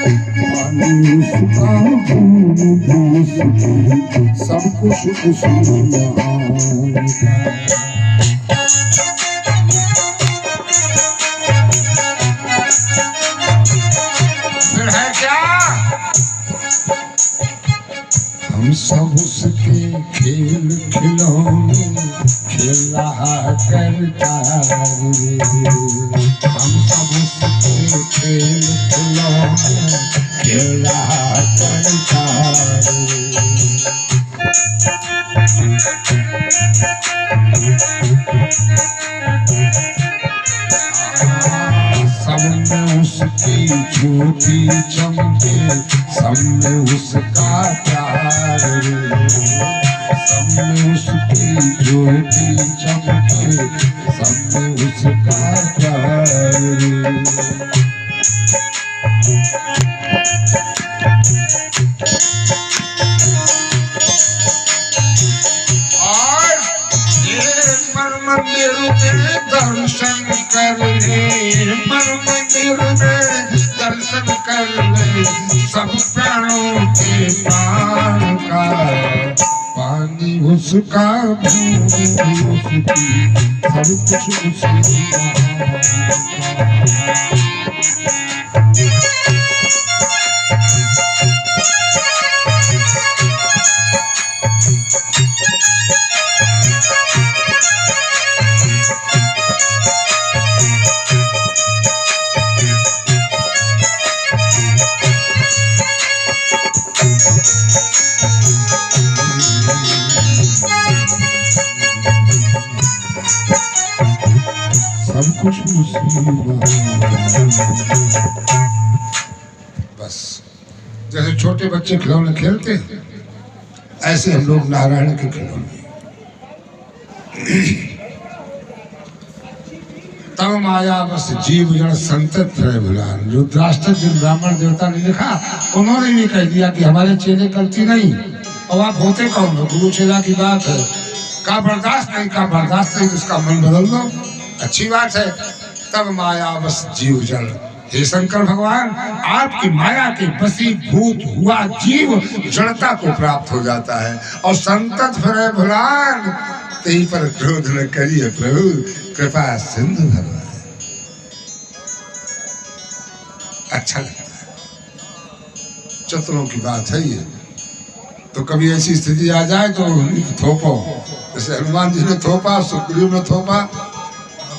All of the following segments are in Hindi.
पानी उसका दूध भी उसकी, सब कुछ उसी महान का। फिर है क्या? हम सब उसके खेल खिलौने खेल रहा करता रे। हम सब उसके खेल खिलौने खेल रहा करता रे। सब में उसकी ज्योति चमके, सब में उसका प्यार रे। सब में उसकी ज्योति चमके, सब में उसका प्यार रे। और ये मंदिर में दर्शन कर ले, मंदिर में दर्शन कर ले, सब प्राणों के पार का। पानी उसका दूध भी उसकी, सब कुछ उसी सब कुछ बस। जैसे छोटे बच्चे खिलौने खेलते ऐसे हम लोग नारायण के खिलौने। तब माया बस जीव जड़ संतत है भुलान। जो राष्ट्र जिन ब्राह्मण देवता ने लिखा उन्होंने भी कह दिया कि हमारे चेले करती नहीं। और आप होते कौन हो? गुरु चेला की बात है। का बर्दाश्त नहीं, का बर्दाश्त नहीं, उसका मन बदल दो, अच्छी बात है। तब माया बस जीव जड़। हे शंकर भगवान, आपकी माया के वशीभूत हुआ जीव जड़ता को प्राप्त हो जाता है। और संतत फिरे भुलान, तेई पर क्रोध न करिए प्रभु, कृपा सिंधु भगवान। अच्छा लगता है, चतुरों की बात है ये। तो कभी ऐसी स्थिति आ जाए तो थोपो, जैसे हनुमान जी ने थोपा, सुग्रीव ने थोपा।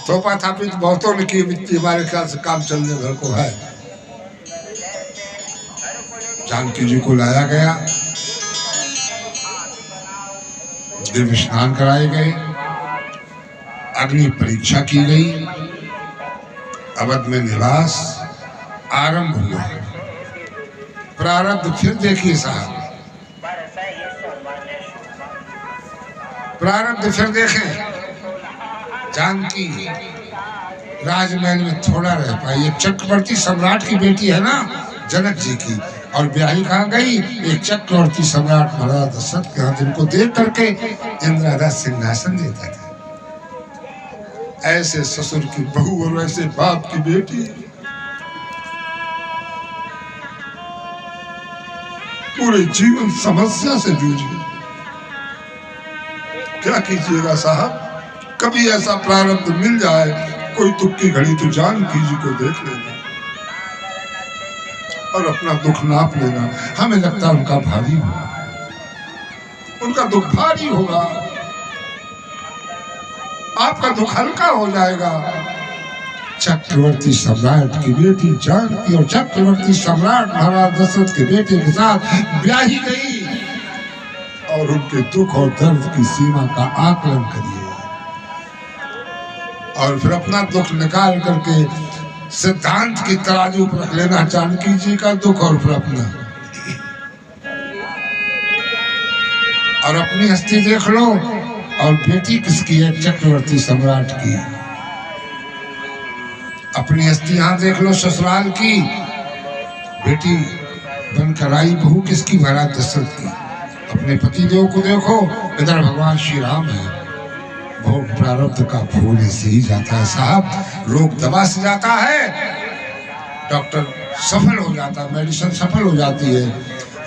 थोपा थापित बहुतों ने की, मिट्टी हमारे ख्याल से काम चलने भर को है। जानकी जी को लाया गया, दिव्य स्नान कराए गए, अग्नि परीक्षा की गई, अवध में निवास आरंभ हुआ। प्रारब्ध फिर देखिए साहब, प्रारब्ध फिर देखें। जानकी राजमहल में थोड़ा रह पाई। एक चक्रवर्ती सम्राट की बेटी है ना, जनक जी की, और ब्याही कहाँ गई? एक चक्रवर्ती सम्राट महाराज दशरथ के हाथ, जिनको देख करके इंद्र सिंहासन देता था। ऐसे ससुर की बहू और ऐसे बाप की बेटी, पूरे जीवन समस्या से जूझी। क्या कीजिएगा साहब? कभी ऐसा प्रारब्ध मिल जाए, कोई दुख की घड़ी, तो जानकी जी को देख लेना और अपना दुख नाप लेना। हमें लगता है उनका भारी होगा, उनका दुख भारी होगा, आपका दुख हल्का हो जाएगा। चक्रवर्ती सम्राट की बेटी जानकी और चक्रवर्ती सम्राट महाराज दशरथ के बेटे के साथ ब्याही गई, और उनके दुख और दर्द की सीमा का आकलन करिए। और फिर अपना दुख निकाल करके सिद्धांत की तराजू पर रख लेना, जानकी जी का दुख और फिर अपना, और अपनी हस्ती देख लो। और बेटी किसकी है? चक्रवर्ती सम्राट की। अपनी हस्ती यहाँ देख लो, ससुराल की। बेटी बनकर आई बहू किसकी? महाराज दशरथ की। अपने पति देव को देखो, इधर भगवान श्री राम है। भोग प्रारब्ध का फूल ऐसे ही जाता है साहब, रोग दवा से जाता है। डॉक्टर सफल हो जाता, मेडिसिन सफल हो जाती है,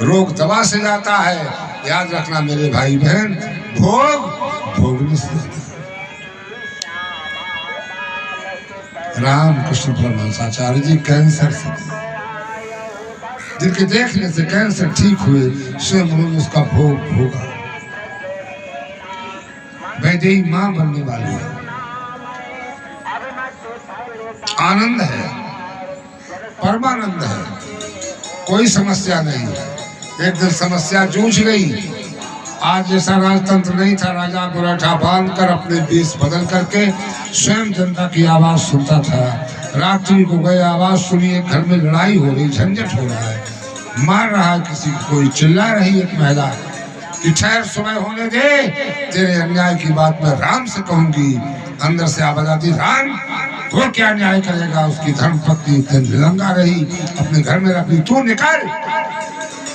रोग दवा से जाता है। याद रखना मेरे भाई बहन, भोग भोगने से जाता है। रामकृष्ण परमहंसाचार्य जी कैंसर से, जिनके देखने से कैंसर ठीक हुए, स्वयं उन्होंने उसका भोग भोगा। वैदेही मां बनने वाली है, आनंद है, परमानंद है, कोई समस्या नहीं। एक दिन समस्या जूझ गई। आज जैसा राजतंत्र नहीं था, राजा मुराठा बांध कर अपने देश बदल करके स्वयं जनता की आवाज सुनता था। रात्रि को गए, आवाज सुनी, एक घर में लड़ाई हो रही, झंझट हो रहा है, मार रहा है किसी को, कोई चिल्ला रही एक महिला कि ठहर, सुबह होने दे, तेरे अन्याय की बात मैं राम से कहूंगी। अंदर से आवाज आती, राम वो क्या न्याय करेगा, उसकी धर्म पत्नी निलंगा रही, अपने घर में रखी, तू निकल।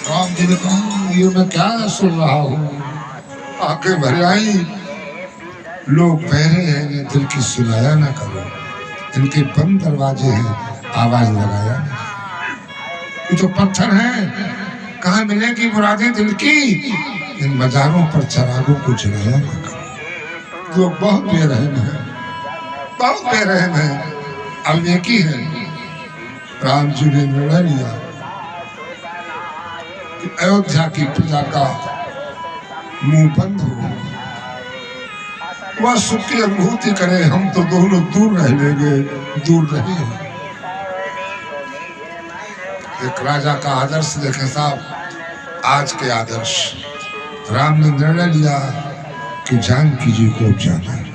राम जी ने कहा, ये मैं क्या सुन रहा हूँ, आंखें भर आई। लोग बहरे हैं, इन्हें दिल की सुनाया ना करो, इनके बंद दरवाजे हैं, आवाज लगाया ना। ये तो पत्थर हैं, कहाँ मिलेगी मुरादें दिल की, इन मजारों पर चरागों को जलाया ना करो। लोग बहुत बेरहम हैं, बहुत बेरहम हैं, अविवेकी हैं। राम जी ने निर्णय लिया कि अयोध्या की प्रजा का मुंह बंद हो, वह सुख की अनुभूति करे, हम तो दोनों दूर रह लेंगे, दूर रहे। एक राजा का आदर्श देखें साहब, आज के आदर्श। राम ने निर्णय लिया कि जानकी जी को जाना है।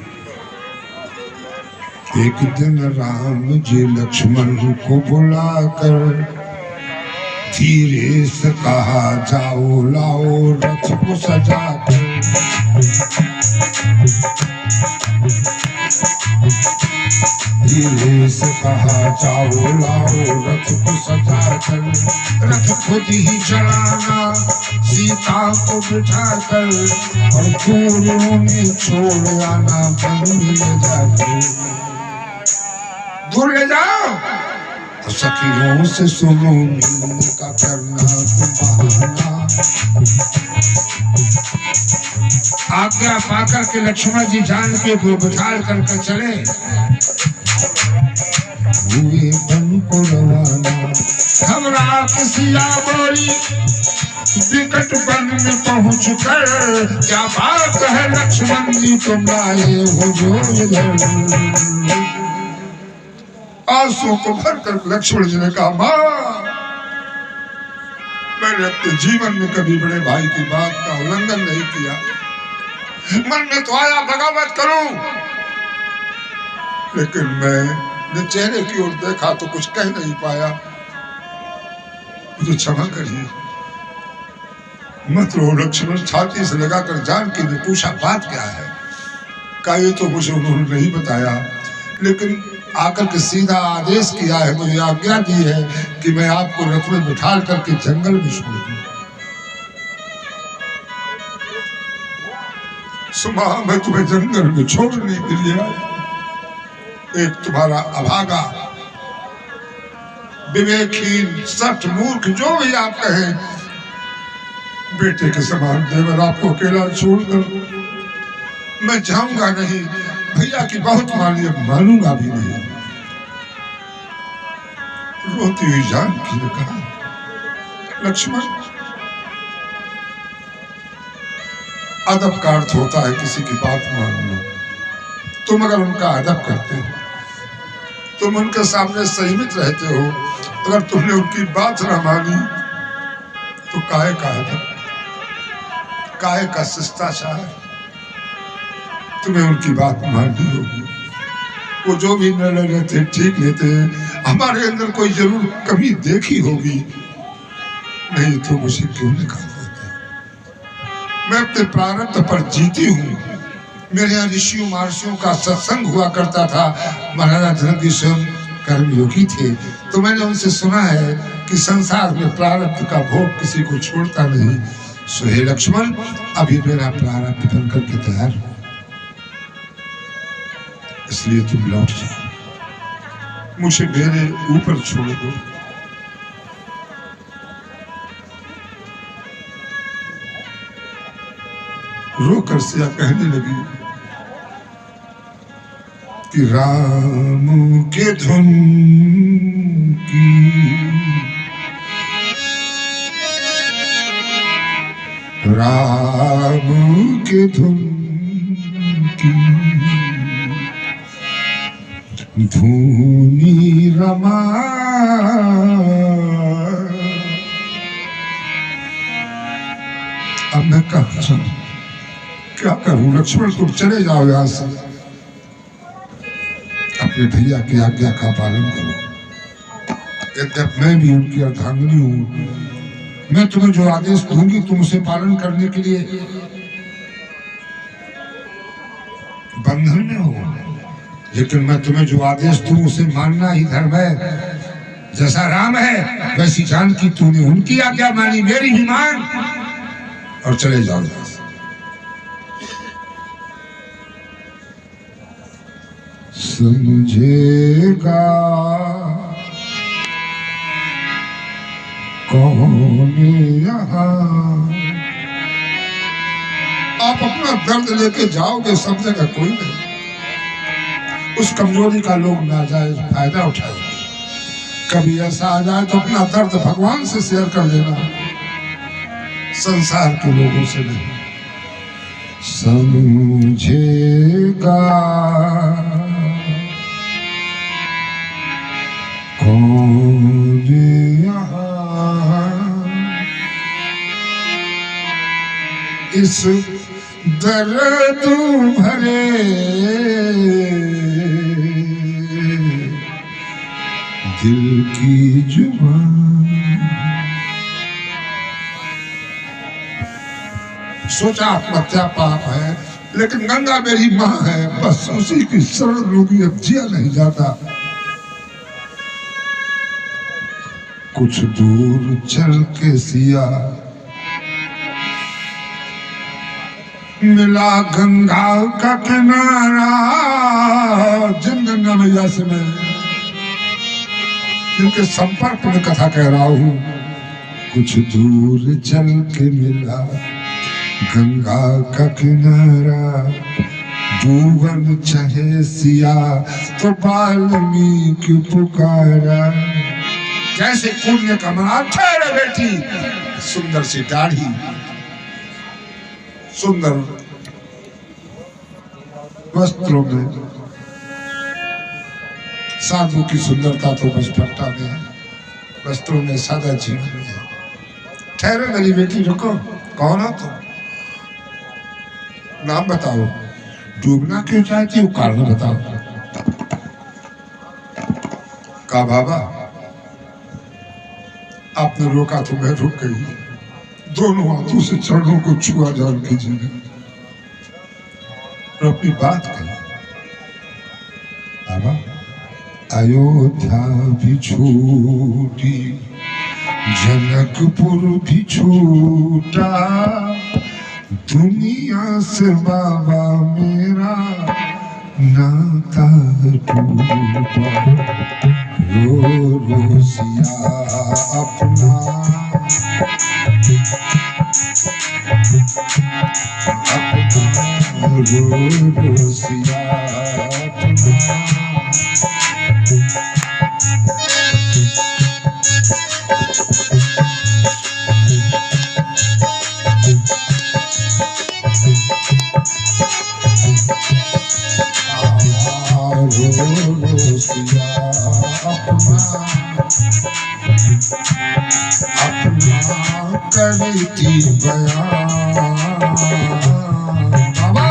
एक दिन राम जी लक्ष्मण को बुलाकर धीरे से कहा, जाओ लाओ रथ को सजा कर। धीरे से कहा, जाओ लाओ रथ को सजा कर। रथ खुद ही चलाना, सीता को बिठा कर, और दूरों में छोड़ आना, वन में ले जाकर। दूर ले जाओ, सखियों से सुनो मिलने का करना बहाना। आज्ञा पाकर के लक्ष्मण जी जानकी को बिठाल करके चले, हुए बन को रवाना। घबरा के सिया बोली, विकट वन में पहुंच कर, क्या बात है लक्ष्मण जी, तुम लाए हो जो इधर। आंसुओं को भरकर लक्ष्मण जी ने कहा, मां, मैंने अपने जीवन में कभी बड़े भाई की बात का उल्लंघन नहीं किया। मन में तो आया बगावत करूं, लेकिन मैंने चेहरे की ओर देखा तो कुछ कह नहीं पाया, मुझे क्षमा करिए। मत रो लक्ष्मण, छाती से लगाकर जानकी ने पूछा, बात क्या है? कहा, ये तो मुझे उन्होंने नहीं बताया, लेकिन आकर के सीधा आदेश किया है, मुझे आज्ञा दी है कि मैं आपको रथ में बिठाल करके जंगल में छोड़ दूं। सुबह मैं तुम्हें जंगल में छोड़ने के लिए आया। एक तुम्हारा अभागा, विवेकहीन, सठ, मूर्ख, जो भी आप कहें, बेटे के समान देवर आपको अकेला छोड़कर मैं जाऊंगा नहीं। भैया की बहुत मानिए, मानूंगा भी नहीं। रोती हुई जानकी ने कहा, लक्ष्मण, अदब का अर्थ होता है किसी की बात मानना। तुम अगर उनका अदब करते हो, तुम उनके सामने संयमित रहते हो, अगर तुमने उनकी बात ना मानी तो काहे का अदब, काहे का शिष्टाचार, तुम्हें उनकी बात माननी होगी। वो जो भी निर्णय लेते ठीक लेते, हमारे अंदर कोई जरूर कमी देखी होगी, नहीं तो मुझे क्यों निकाल देते। मैं अपने प्रारब्ध पर जीती हूँ। मेरे यहाँ ऋषियों महर्षियों का सत्संग हुआ करता था। महाराजा जनक जी स्वयं कर्मयोगी थे, तो मैंने उनसे सुना है कि संसार में प्रारब्ध का भोग किसी को छोड़ता नहीं। सो हे लक्ष्मण, अभी मेरा प्रारब्ध बन करके तैयार हो, इसलिए तुम लौट जाओ, मुझे मेरे ऊपर छोड़ दो। रोकर सिया कहने लगी कि राम के धुन की राम के धुन की धूनी रमा अब मैं क्या करूं लक्ष्मण, तुम चले जाओ यहां से, अपने भैया की आज्ञा का पालन करो। यद्यप मैं भी उनकी अर्धांगिनी हूं, मैं तुम्हें जो आदेश दूंगी तुम उसे पालन करने के लिए बंधन में हो, लेकिन मैं तुम्हें जो आदेश दूं उसे मानना ही धर्म है। जैसा राम है वैसी जानकी तूने उनकी आज्ञा मानी, मेरी भी मान और चले जाओ। समझेगा कौन यहाँ, आप अपना दर्द लेके जाओगे समझेगा कोई नहीं। उस कमजोरी का लोग नाजायज फायदा उठाएंगे। कभी ऐसा आ जाए तो अपना दर्द भगवान से शेयर कर लेना, संसार के लोगों से नहीं। समझेगा कौन यहाँ इस दर्द भरे दिल की जुबान। सोचा आत्महत्या पाप है, लेकिन गंगा मेरी माँ है, बस उसी की शरण लूंगी, अब जिया नहीं जाता। कुछ दूर चल के सिया मिला गंगा का किनारा, जिन गंगा मैया से मैं जिनके संपर्क में कथा कह रहा हूं, कुछ दूर चल के मिला गंगा का किनारा। डूबन चाहे सिया तो वाल्मीकि पुकारा। जैसे कूदने का मना, ठहरे बेटी, सुंदर सी दाढ़ी, सुंदर वस्त्रों में, साधु की सुंदरता तो बचपटा में है, वस्त्रों में सादा जीवन में। ठहरे मेरी बेटी, रुको, कौन हो तुम? नाम बताओ। डूबना क्यों चाहती हो, कारण बताओ। का बाबा आपने रोका तो मैं रुक गई, दोनों हाथों से चरणों को छुआ जानकी जी ने और अपनी बात कही। बाबा अयोध्या भी छूटी, जनकपुर भी छूटा, दुनिया से बाबा मेरा नाता टूटा। रो रो सिया अपना, रो रो सिया अपना। करती बयान। बाबा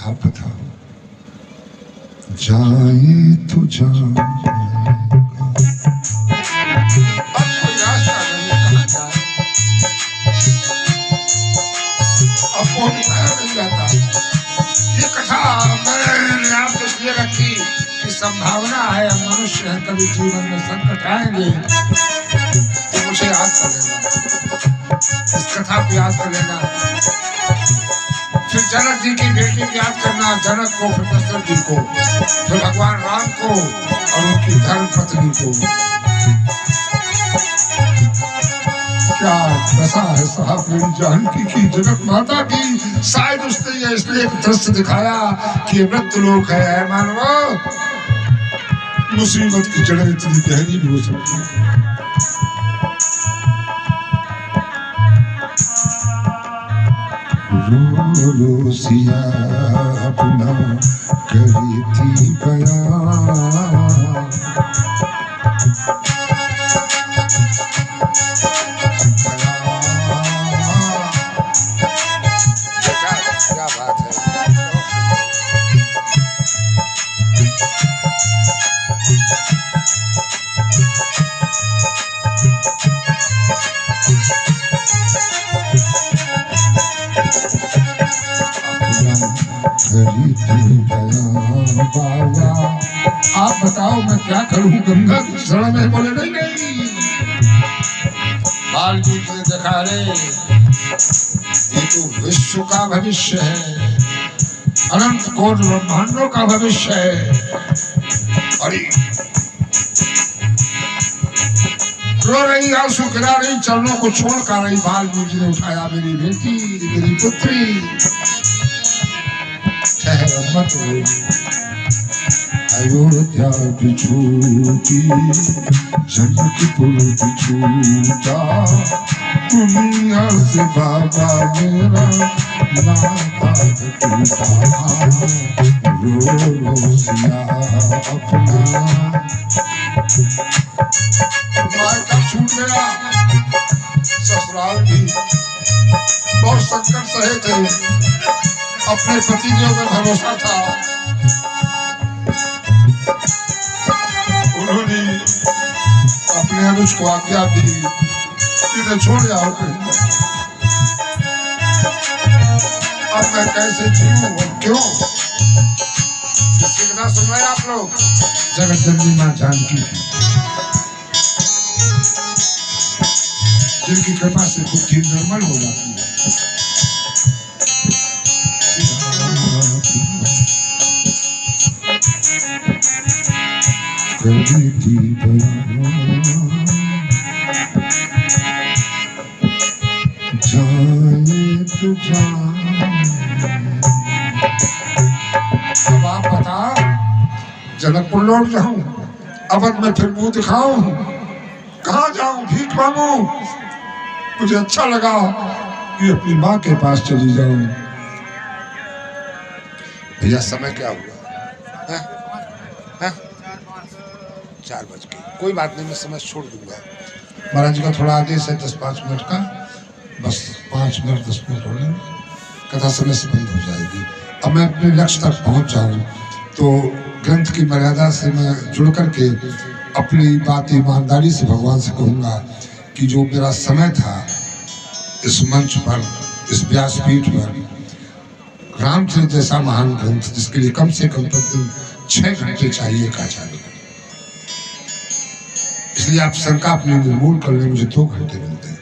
आप बताओ, जाए तो जाएगा, अब कोई रास्ता नहीं, कहाँ जाए, अब कौन नहीं जाता। ये कथा मैंने आपको इसलिए रखी कि संभावना है, मनुष्य है, कभी जीवन में संकट आएंगे तो मुझे याद कर लेना, इस कथा को याद कर लेना। फिर जनक जी की बेटी को याद करना, जनक को, फिर दशरथ जी को, फिर भगवान राम को और उनकी धर्म पत्नी को। क्या दशा है साहब मेरी जानकी की, जनक माता की। शायद उसने ये इसलिए एक दृश्य दिखाया कि वृद्ध लोग है मानव, मुसीबत की जड़ें इतनी गहरी भी हो सकती है। रो सिया अपना करी थी बयान, क्या बात है। बाबा आप बताओ मैं क्या करूं, गंगा की शरण में बोले नहीं नहीं। बालजी ने देखा रे ये तो विश्व का भविष्य है, अनंत कोट ब्रह्मांडों का भविष्य है। अरे रो रही आंसू गिरा रही, चरणों को छोड़ कर रही। बालजी ने उठाया मेरी बेटी मेरी पुत्री, मत अयोध्या बिछूटी जनकपुर बिछूटा, दुनिया से बाबा मेरा नाता टूटा। रो रो सिया अपना मायका छूट गया, ससुराल भी बहुत संकट सहे थे, अपने पति के ऊपर भरोसा था। उन्होंने अपने अनुज को आज्ञा दी कि छोड़ जाओ कहीं। अब मैं कैसे जीऊं और क्यों, इसकी कथा सुन रहे हैं आप लोग। जगत जननी मां जानकी जिनकी कृपा से बुद्धि निर्मल हो जाती है। अब आप बता, जनकपुर लौट जाऊं, अवध में फिर मुंह दिखाऊं, कहाँ जाऊं, भीख मांगूं? मुझे अच्छा लगा कि अपनी माँ के पास चली जाऊं। भैया समय क्या हुआ है? 4 बज गए, कोई बात नहीं, मैं समय छोड़ दूंगा। महाराज जी का थोड़ा आदेश है 10-5 मिनट का, बस 5 मिनट 10 मिनट हो गए, कथा समय से बंद हो जाएगी। अब मैं अपने लक्ष्य तक पहुंच जाऊं तो ग्रंथ की मर्यादा से मैं जुड़ करके अपनी बात ईमानदारी से भगवान से कहूँगा कि जो मेरा समय था इस मंच पर, इस व्यासपीठ पर, रामचरित जैसा महान ग्रंथ जिसके लिए कम से कम 6 घंटे चाहिए एक आचार्य को, इसलिए आप शंका अपने निर्मूल करने मुझे 2 घंटे मिलते हैं।